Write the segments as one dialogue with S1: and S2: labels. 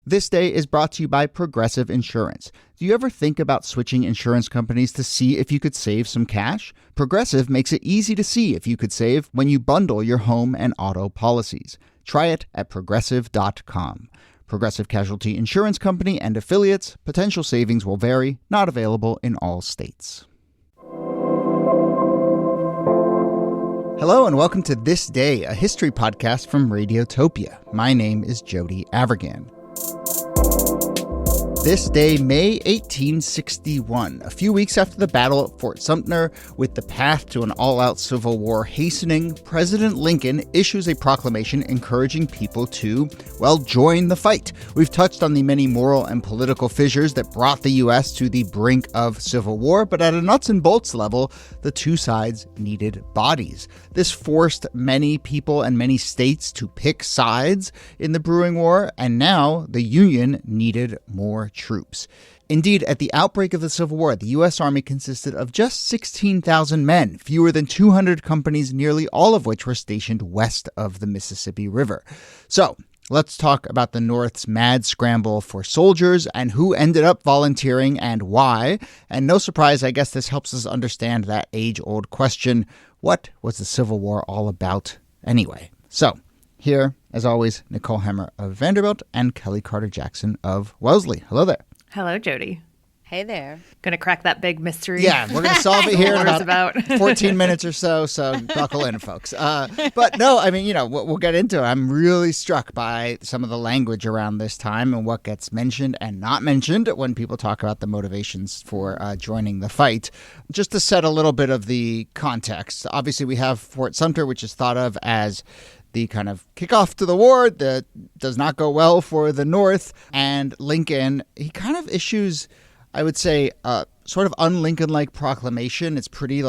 S1: This day is brought to you by Progressive Insurance. Do you ever think about switching insurance companies to see if you could save some cash? Progressive makes it easy to see if you could save when you bundle your home and auto policies. Try it at Progressive.com. Progressive Casualty Insurance Company and Affiliates. Potential savings will vary. Not available in all states. Hello and welcome to This Day, a history podcast from Radiotopia. My name is Jody Avergan. This day, May 1861, a few weeks after the battle at Fort Sumter, with the path to an all-out civil war hastening, President Lincoln issues a proclamation encouraging people to, join the fight. We've touched on the many moral and political fissures that brought the U.S. to the brink of civil war, but at a nuts and bolts level, the two sides needed bodies. This forced many people and many states to pick sides in the brewing war, and now the Union needed more troops. Indeed, at the outbreak of the Civil War, the U.S. Army consisted of just 16,000 men, fewer than 200 companies, nearly all of which were stationed west of the Mississippi River. So, let's talk about the North's mad scramble for soldiers and who ended up volunteering and why. And no surprise, I guess this helps us understand that age-old question, what was the Civil War all about anyway? So, here, as always, Nicole Hemmer of Vanderbilt and Kellie Carter-Jackson of Wellesley. Hello there.
S2: Hello, Jody.
S3: Hey there.
S2: Going to crack that big mystery.
S1: Yeah, we're going to solve it here in about 14 minutes or so buckle in, folks. But no, I mean, we'll get into it. I'm really struck by some of the language around this time and what gets mentioned and not mentioned when people talk about the motivations for joining the fight. Just to set a little bit of the context, obviously we have Fort Sumter, which is thought of as the kind of kickoff to the war that does not go well for the North. And Lincoln, he kind of issues, I would say, sort of un-Lincoln-like proclamation. It's pretty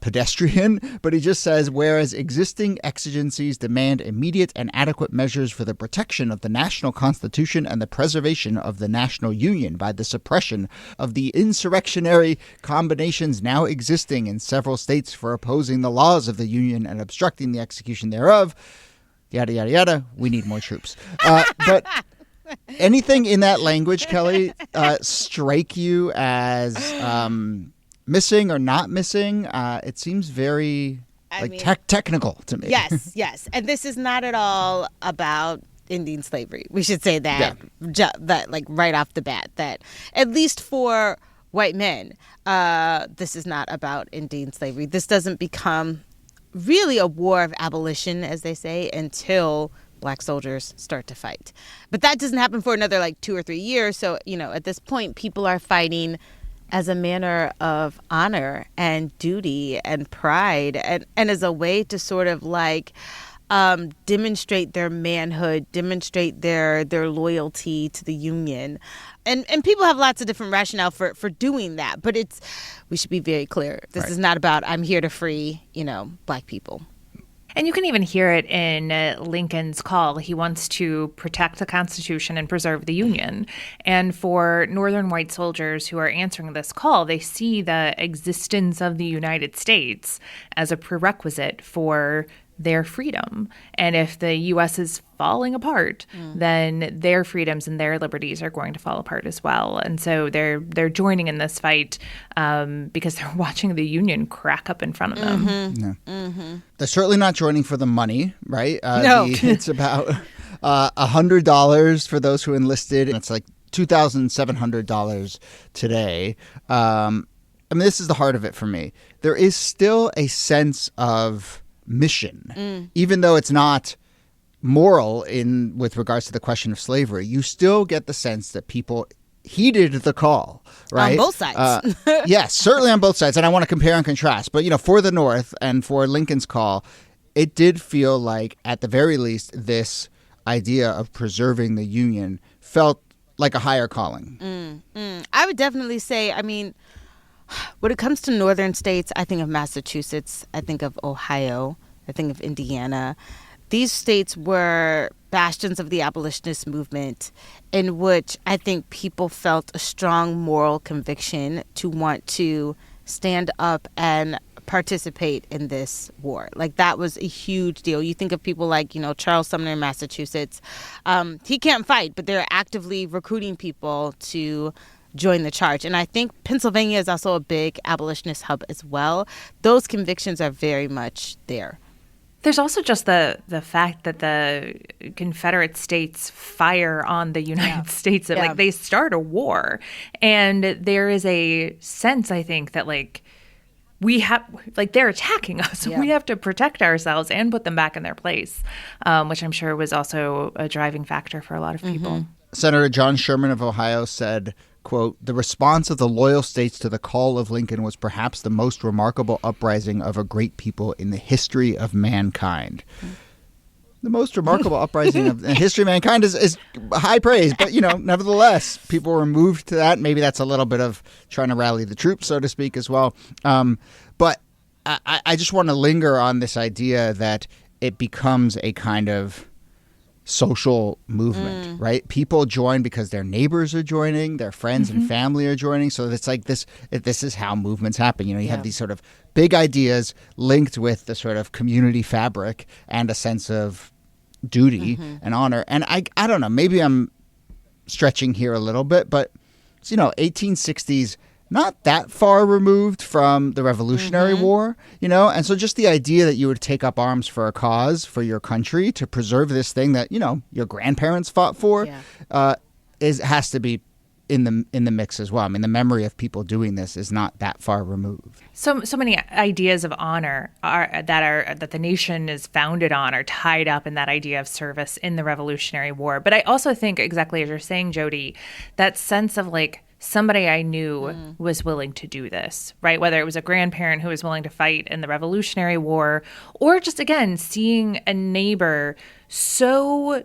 S1: pedestrian, but he just says, whereas existing exigencies demand immediate and adequate measures for the protection of the national constitution and the preservation of the national union by the suppression of the insurrectionary combinations now existing in several states for opposing the laws of the union and obstructing the execution thereof, yada, yada, yada, we need more troops. But anything in that language, Kellie, strike you as missing or not missing? It seems very technical to me.
S3: Yes. And this is not at all about Indian slavery. We should say that, that right off the bat, that at least for white men, this is not about Indian slavery. This doesn't become really a war of abolition, as they say, until Black soldiers start to fight. But that doesn't happen for another 2 or 3 years. So, at this point, people are fighting as a manner of honor and duty and pride and as a way to sort of demonstrate their manhood, demonstrate their loyalty to the Union. And people have lots of different rationale for doing that. But we should be very clear. This is not about I'm here to free, Black people.
S2: And you can even hear it in Lincoln's call. He wants to protect the Constitution and preserve the Union. And for Northern white soldiers who are answering this call, they see the existence of the United States as a prerequisite for their freedom. And if the U.S. is falling apart, then their freedoms and their liberties are going to fall apart as well. And so they're joining in this fight because they're watching the Union crack up in front of them.
S3: Mm-hmm.
S1: Yeah.
S3: Mm-hmm.
S1: They're certainly not joining for the money, right?
S3: No.
S1: It's about $100 for those who enlisted. And it's $2,700 today. This is the heart of it for me. There is still a sense of mission, even though it's not moral with regards to the question of slavery. You still get the sense that people heeded the call, right?
S3: On both sides.
S1: Yes, certainly on both sides. And I want to compare and contrast. But, for the North and for Lincoln's call, it did feel like, at the very least, this idea of preserving the Union felt like a higher calling.
S3: I would definitely say, when it comes to northern states, I think of Massachusetts, I think of Ohio, I think of Indiana. These states were bastions of the abolitionist movement in which I think people felt a strong moral conviction to want to stand up and participate in this war. Like, that was a huge deal. You think of people like, Charles Sumner in Massachusetts. He can't fight, but they're actively recruiting people to join the charge. And I think Pennsylvania is also a big abolitionist hub as well. Those convictions are very much there.
S2: There's also just the fact that the Confederate states fire on the United States. That, like, they start a war. And there is a sense, I think, that, like, they're attacking us. Yeah. We have to protect ourselves and put them back in their place, which I'm sure was also a driving factor for a lot of people.
S1: Mm-hmm. Senator John Sherman of Ohio said, quote, "The response of the loyal states to the call of Lincoln was perhaps the most remarkable uprising of a great people in the history of mankind." The most remarkable uprising of the history of mankind is high praise, but, nevertheless, people were moved to that. Maybe that's a little bit of trying to rally the troops, so to speak, as well. But I just want to linger on this idea that it becomes a kind of social movement, right? People join because their neighbors are joining, their friends and family are joining. So it's like this is how movements happen. You have these sort of big ideas linked with the sort of community fabric and a sense of duty and honor. And I don't know, maybe I'm stretching here a little bit, but 1860s, not that far removed from the Revolutionary War, and so just the idea that you would take up arms for a cause, for your country, to preserve this thing that, your grandparents fought for, has to be in the mix as well. I mean, the memory of people doing this is not that far removed.
S2: So many ideas of honor that the nation is founded on are tied up in that idea of service in the Revolutionary War. But I also think, exactly as you're saying, Jody, that sense of, like, somebody I knew was willing to do this, right? Whether it was a grandparent who was willing to fight in the Revolutionary War, or just, again, seeing a neighbor so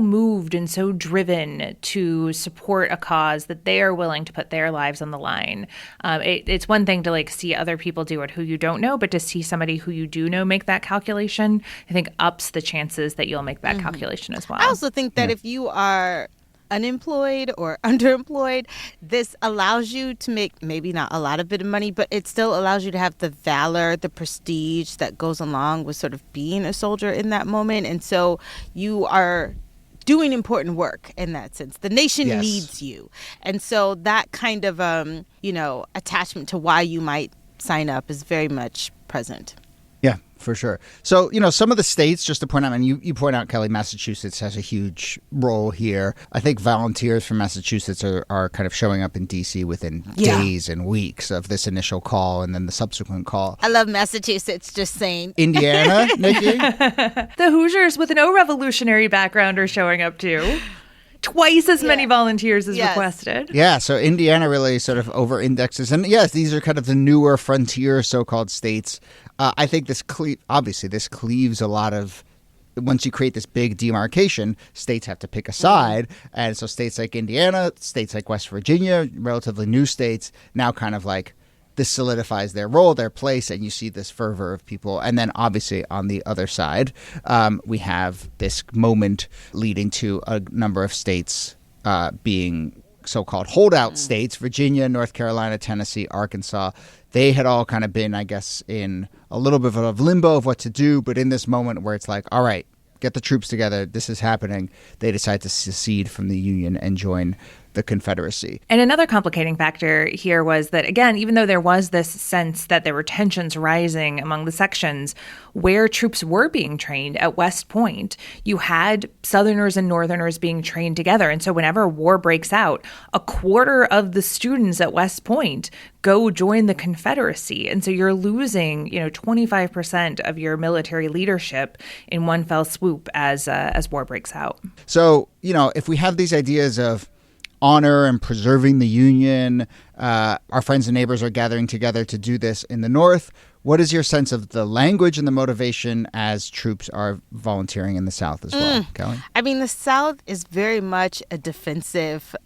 S2: moved and so driven to support a cause that they are willing to put their lives on the line. It's one thing to, like, see other people do it who you don't know, but to see somebody who you do know make that calculation, I think ups the chances that you'll make that calculation as well.
S3: I also think that if you are unemployed or underemployed, this allows you to make maybe not a lot of bit of money, but it still allows you to have the valor, the prestige that goes along with sort of being a soldier in that moment. And so you are doing important work in that sense. The nation needs you. And so that kind of, attachment to why you might sign up is very much present.
S1: Yeah, for sure. So, some of the states, just to point out, and you point out, Kellie, Massachusetts has a huge role here. I think volunteers from Massachusetts are kind of showing up in D.C. within days and weeks of this initial call and then the subsequent call.
S3: I love Massachusetts, just saying.
S1: Indiana, Niki?
S2: The Hoosiers with no revolutionary background are showing up too. Twice as many volunteers as requested. Yeah,
S1: so Indiana really sort of over-indexes. And yes, these are kind of the newer frontier so-called states. I think this cleaves a lot of, once you create this big demarcation, states have to pick a side. And so states like Indiana, states like West Virginia, relatively new states, now kind of like this solidifies their role, their place, and you see this fervor of people. And then obviously on the other side, we have this moment leading to a number of states being so-called holdout states, Virginia, North Carolina, Tennessee, Arkansas. They had all kind of been, I guess, in a little bit of limbo of what to do. But in this moment where it's like, all right, get the troops together, this is happening, they decide to secede from the Union and join the Confederacy.
S2: And another complicating factor here was that, again, even though there was this sense that there were tensions rising among the sections where troops were being trained at West Point, you had Southerners and Northerners being trained together. And so whenever war breaks out, a quarter of the students at West Point go join the Confederacy. And so you're losing, 25% of your military leadership in one fell swoop as war breaks out.
S1: So, if we have these ideas of honor and preserving the Union, our friends and neighbors are gathering together to do this in the North. What is your sense of the language and the motivation as troops are volunteering in the South as well, Kellie?
S3: I mean, the South is very much a defensive.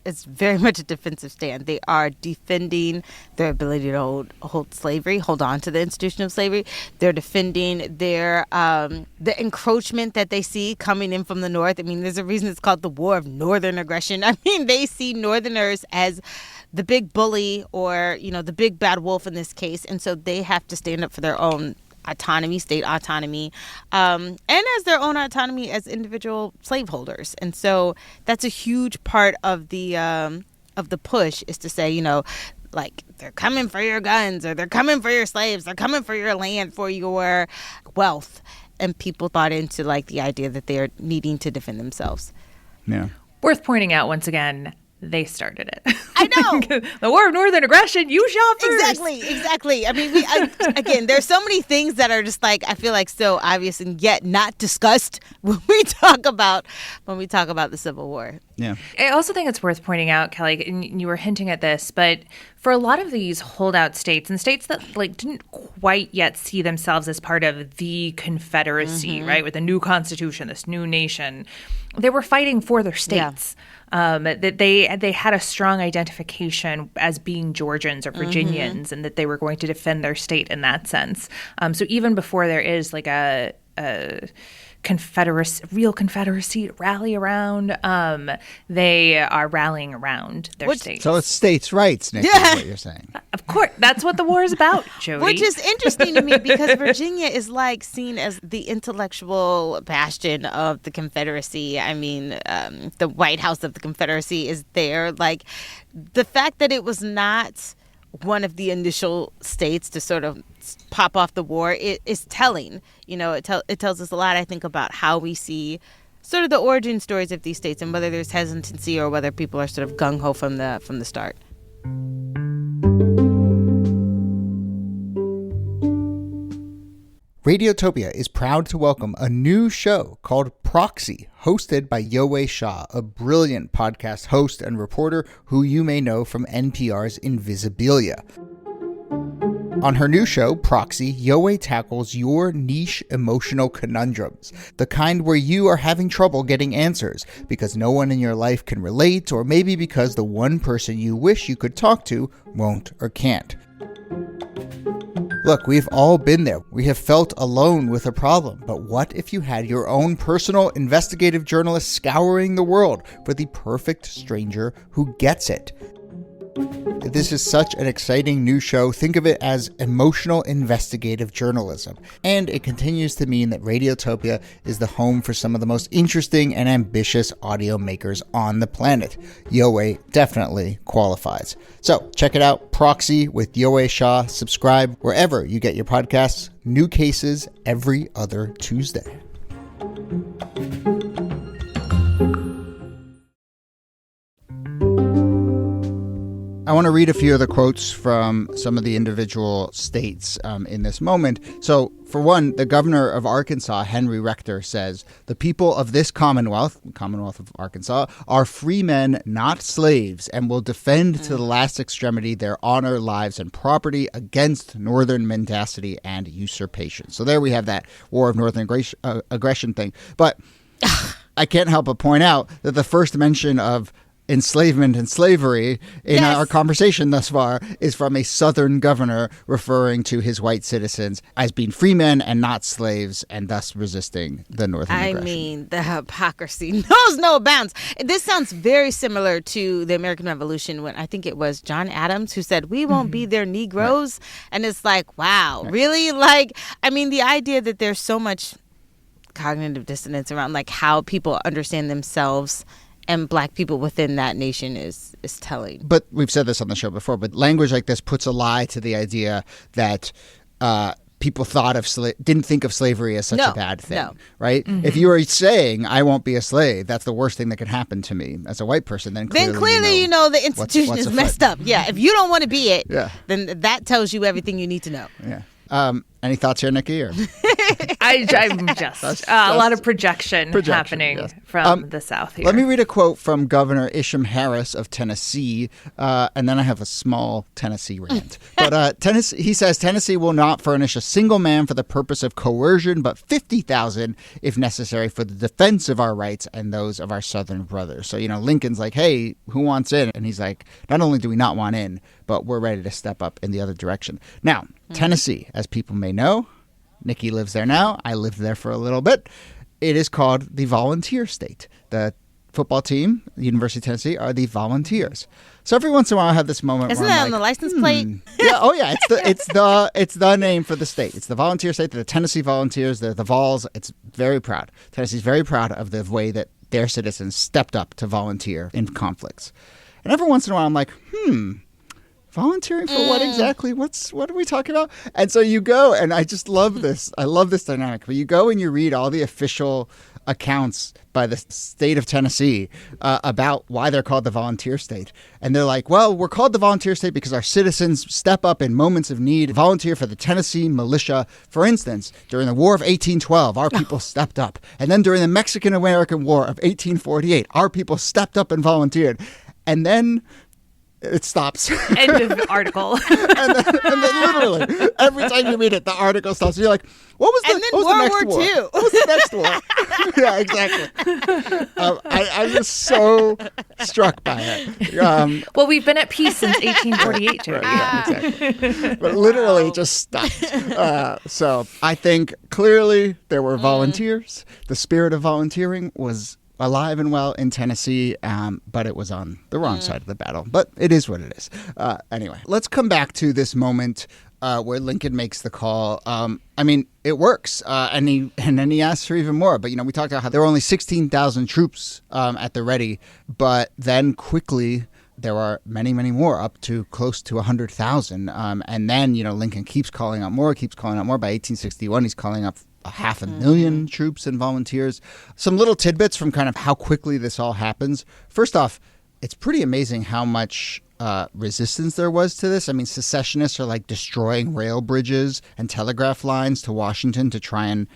S3: It's very much a defensive stand. They are defending their ability to hold slavery, hold on to the institution of slavery. They're defending their the encroachment that they see coming in from the North. I mean, there's a reason it's called the War of Northern Aggression. I mean, they see Northerners as the big bully or, the big bad wolf in this case. And so they have to stand up for their own autonomy, state autonomy, and as their own autonomy as individual slaveholders. And so that's a huge part of the push, is to say, like, they're coming for your guns, or they're coming for your slaves, they're coming for your land, for your wealth. And people bought into, like, the idea that they're needing to defend themselves.
S1: Yeah.
S2: Worth pointing out once again, they started it.
S3: I know.
S2: The War of Northern Aggression, you shot first.
S3: Exactly. I mean, again, there's so many things that are just, like, I feel like so obvious and yet not discussed when we talk about the Civil War.
S1: Yeah.
S2: I also think it's worth pointing out, Kellie, and you were hinting at this, but for a lot of these holdout states and states that, like, didn't quite yet see themselves as part of the Confederacy, right, with the new Constitution, this new nation, they were fighting for their states. Yeah. That they had a strong identification as being Georgians or Virginians, and that they were going to defend their state in that sense. So even before there is, like, a real Confederacy to rally around, they are rallying around their state.
S1: So it's states' rights, Niki, is what you're saying.
S2: Of course. That's what the war is about, Jody.
S3: Which is interesting to me, because Virginia is, like, seen as the intellectual bastion of the Confederacy. I mean, the White House of the Confederacy is there. Like, the fact that it was not one of the initial states to sort of pop off the war, it is telling. It tells us a lot, I think, about how we see sort of the origin stories of these states, and whether there's hesitancy or whether people are sort of gung-ho from the start.
S1: Radiotopia is proud to welcome a new show called Proxy, hosted by Yowei Shaw, a brilliant podcast host and reporter who you may know from NPR's Invisibilia. On her new show, Proxy, Yowei tackles your niche emotional conundrums, the kind where you are having trouble getting answers because no one in your life can relate, or maybe because the one person you wish you could talk to won't or can't. Look, we've all been there. We have felt alone with a problem. But what if you had your own personal investigative journalist scouring the world for the perfect stranger who gets it? This is such an exciting new show. Think of it as emotional investigative journalism. And it continues to mean that Radiotopia is the home for some of the most interesting and ambitious audio makers on the planet. Yowei definitely qualifies. So check it out, Proxy with Yowei Shaw. Subscribe wherever you get your podcasts. New cases every other Tuesday. I want to read a few of the quotes from some of the individual states in this moment. So, for one, the governor of Arkansas, Henry Rector, says, "The people of this Commonwealth of Arkansas, are free men, not slaves, and will defend to the last extremity their honor, lives, and property against northern mendacity and usurpation." So there we have that War of Northern Aggression thing. But I can't help but point out that the first mention of enslavement and slavery in our conversation thus far is from a Southern governor referring to his white citizens as being free men and not slaves, and thus resisting the Northern aggression.
S3: I mean, the hypocrisy knows no bounds. This sounds very similar to the American Revolution, when I think it was John Adams who said, "We won't be their Negroes." Right. And it's like, wow, really? Like, I mean, the idea that there's so much cognitive dissonance around, like, how people understand themselves and Black people within that nation is telling.
S1: But we've said this on the show before, but language like this puts a lie to the idea that people didn't think of slavery as such a bad thing, right? Mm-hmm. If you are saying, "I won't be a slave," that's the worst thing that can happen to me as a white person, then clearly
S3: you know the institution is messed up. Yeah, if you don't want to be it, then that tells you everything you need to know.
S1: Yeah. Any thoughts here, Niki? Or?
S2: I'm just a lot of projection happening from the South here.
S1: Let me read a quote from Governor Isham Harris of Tennessee, and then I have a small Tennessee rant. But he says, "Tennessee will not furnish a single man for the purpose of coercion, but 50,000 if necessary for the defense of our rights and those of our Southern brothers." So, Lincoln's like, "Hey, who wants in?" And he's like, "Not only do we not want in, but we're ready to step up in the other direction." Now, Tennessee, as people may know, Niki lives there now. I lived there for a little bit. It is called the volunteer state. The football team, the University of Tennessee, are the Volunteers. So every once in a while I have this moment
S3: Isn't
S1: where
S3: that
S1: I'm
S3: on the
S1: like,
S3: license plate?
S1: Yeah, oh yeah, it's the name for the state. It's the Volunteer State. They're the Tennessee Volunteers. They're the Vols. It's very proud. Tennessee's very proud of the way that their citizens stepped up to volunteer in conflicts. And every once in a while I'm like, volunteering for what exactly? What are we talking about? And so you go, and I just love this. I love this dynamic. But you go and you read all the official accounts by the state of Tennessee about why they're called the volunteer state. And they're like, well, we're called the volunteer state because our citizens step up in moments of need, volunteer for the Tennessee militia. For instance, during the War of 1812, our people stepped up. And then during the Mexican-American War of 1848, our people stepped up and volunteered. And then it stops.
S2: End of article.
S1: and then literally, every time you read it, the article stops. You're like, what was the next war? What was the next war? Yeah, exactly. I'm just so struck by it.
S2: Well, we've been at peace since 1848, Jody.
S1: Yeah, exactly. But literally, it just stopped. So I think clearly there were volunteers. The spirit of volunteering was alive and well in Tennessee, but it was on the wrong side of the battle. But it is what it is. Anyway, let's come back to this moment where Lincoln makes the call. I mean, it works, and then he asks for even more. But, we talked about how there were only 16,000 troops at the ready, but then quickly there are many, many more, up to close to 100,000. And then, Lincoln keeps calling out more. By 1861, he's calling up 500,000 troops and volunteers. Some little tidbits from kind of how quickly this all happens. First off, it's pretty amazing how much resistance there was to this. I mean, secessionists are like destroying rail bridges and telegraph lines to Washington to try and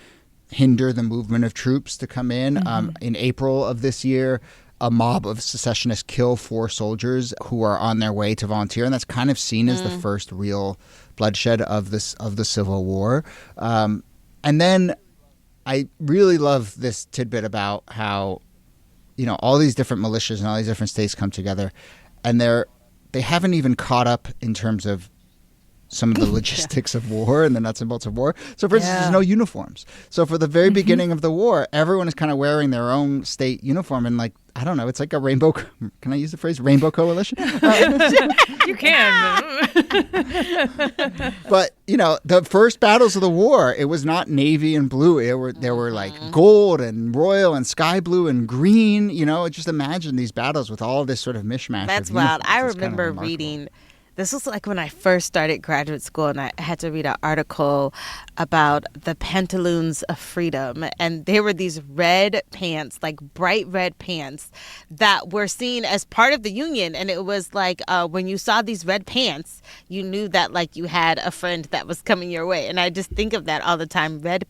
S1: hinder the movement of troops to come in. In April of this year, a mob of secessionists kill 4 soldiers who are on their way to volunteer, and that's kind of seen as the first real bloodshed of the Civil War. And then I really love this tidbit about how, all these different militias and all these different states come together, and they haven't even caught up in terms of some of the logistics of war and the nuts and bolts of war. So, for instance, there's no uniforms. So for the very beginning of the war, everyone is kind of wearing their own state uniform, and I don't know, it's like a rainbow. Can I use the phrase rainbow coalition?
S2: You can.
S1: But, the first battles of the war, it was not navy and blue. There were like gold and royal and sky blue and green. Just imagine these battles with all this sort of mishmash.
S3: That's wild. I remember reading. This was like when I first started graduate school, and I had to read an article about the pantaloons of freedom. And they were these red pants, like bright red pants, that were seen as part of the Union. And it was like when you saw these red pants, you knew that like you had a friend that was coming your way. And I just think of that all the time, red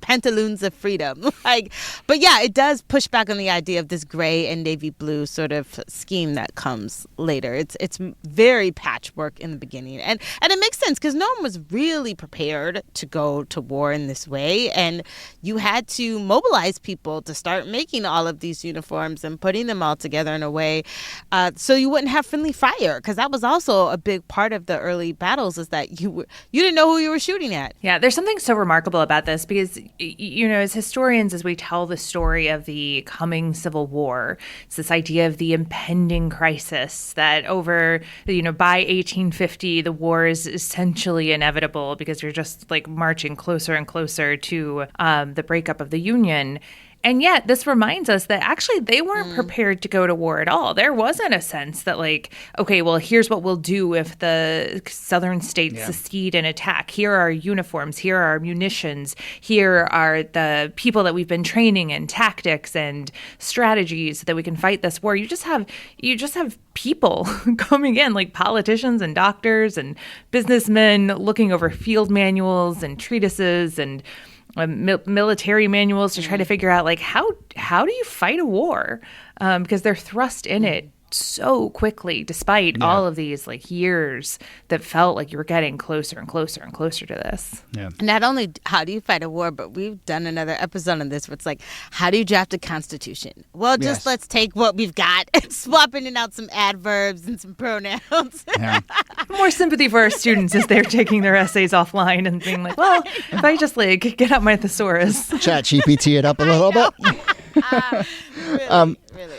S3: pantaloons of freedom. But yeah, it does push back on the idea of this gray and navy blue sort of scheme that comes later. It's very patchy work in the beginning, and it makes sense because no one was really prepared to go to war in this way, and you had to mobilize people to start making all of these uniforms and putting them all together in a way so you wouldn't have friendly fire, because that was also a big part of the early battles, is that you didn't know who you were shooting at.
S2: Yeah, there's something so remarkable about this because, as historians, as we tell the story of the coming Civil War, it's this idea of the impending crisis that over, by 1850, the war is essentially inevitable because you're just like marching closer and closer to the breakup of the Union. And yet this reminds us that actually they weren't prepared to go to war at all. There wasn't a sense that like, okay, well, here's what we'll do if the southern states secede and attack. Here are our uniforms. Here are our munitions. Here are the people that we've been training in tactics and strategies so that we can fight this war. You just have people coming in, like politicians and doctors and businessmen looking over field manuals and treatises and military manuals to try to figure out like how do you fight a war, because they're thrust in it so quickly despite all of these like years that felt like you were getting closer and closer and closer to this.
S3: Not only how do you fight a war, but we've done another episode on this where it's like, how do you draft a constitution? Well, just let's take what we've got and swap in and out some adverbs and some pronouns.
S2: More sympathy for our students as they're taking their essays offline and being like, well, if I just like get out my thesaurus,
S1: chat GPT it up a little bit.
S3: Really.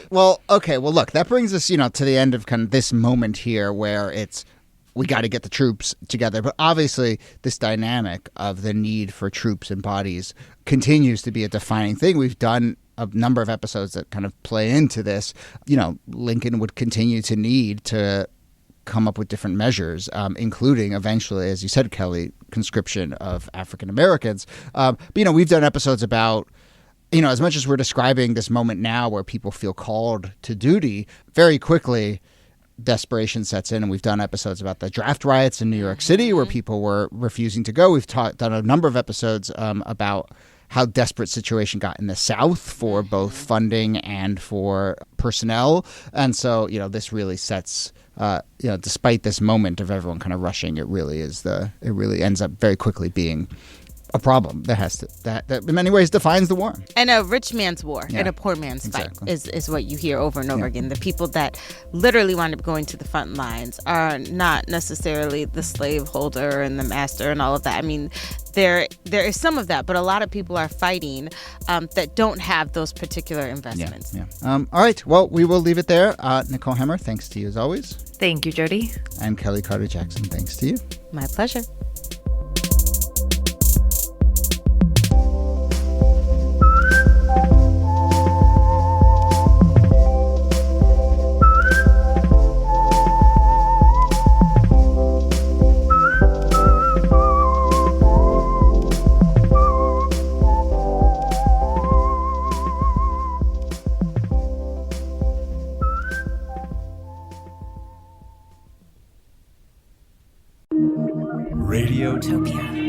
S1: Well, okay. Well, look, that brings us, to the end of kind of this moment here where we got to get the troops together. But obviously, this dynamic of the need for troops and bodies continues to be a defining thing. We've done a number of episodes that kind of play into this. Lincoln would continue to need to come up with different measures, including eventually, as you said, Kellie, conscription of African Americans. But we've done episodes about, as much as we're describing this moment now where people feel called to duty, very quickly desperation sets in. And we've done episodes about the draft riots in New York City where people were refusing to go. We've done a number of episodes about how desperate situation got in the South for both funding and for personnel. And so, this really sets, despite this moment of everyone kind of rushing, it really ends up very quickly being a problem that in many ways defines the war.
S3: And a rich man's war and a poor man's fight is what you hear over and over again. The people that literally wind up going to the front lines are not necessarily the slaveholder and the master and all of that. I mean, there is some of that, but a lot of people are fighting that don't have those particular investments.
S1: Yeah. All right. Well, we will leave it there. Nicole Hammer, thanks to you as always.
S2: Thank you, Jody.
S1: And Kellie Carter-Jackson, thanks to you.
S3: My pleasure.
S4: Radiotopia.